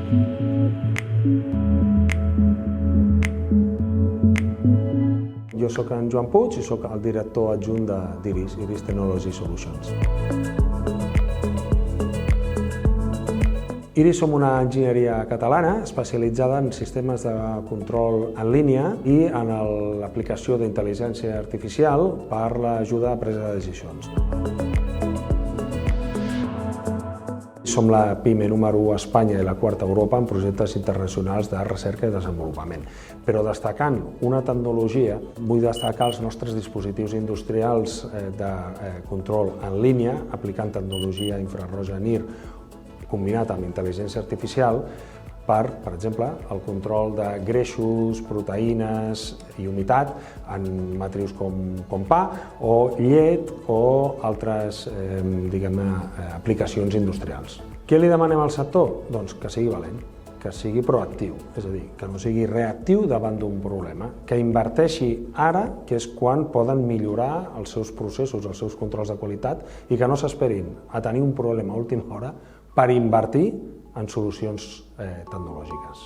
Jo soc en Joan Puig i soc el director adjunt d'IRIS, IRIS Technology Solutions. IRIS som una enginyeria catalana especialitzada en sistemes de control en línia i en l'aplicació d'intel·ligència artificial per l'ajuda a presa de decisions. Som la PIME número 1 a Espanya i la quarta a Europa en projectes internacionals de recerca i desenvolupament. Però destacant una tecnologia, vull destacar els nostres dispositius industrials de control en línia, aplicant tecnologia infraroja NIR combinat amb intel·ligència artificial per exemple, el control de greixos, proteïnes i humitat en matrius com pa o llet o altres aplicacions industrials. Què li demanem al sector? Doncs que sigui valent, que sigui proactiu, és a dir, que no sigui reactiu davant d'un problema, que inverteixi ara, que és quan poden millorar els seus processos, els seus controls de qualitat i que no s'esperin a tenir un problema a última hora per invertir en solucions tecnològiques.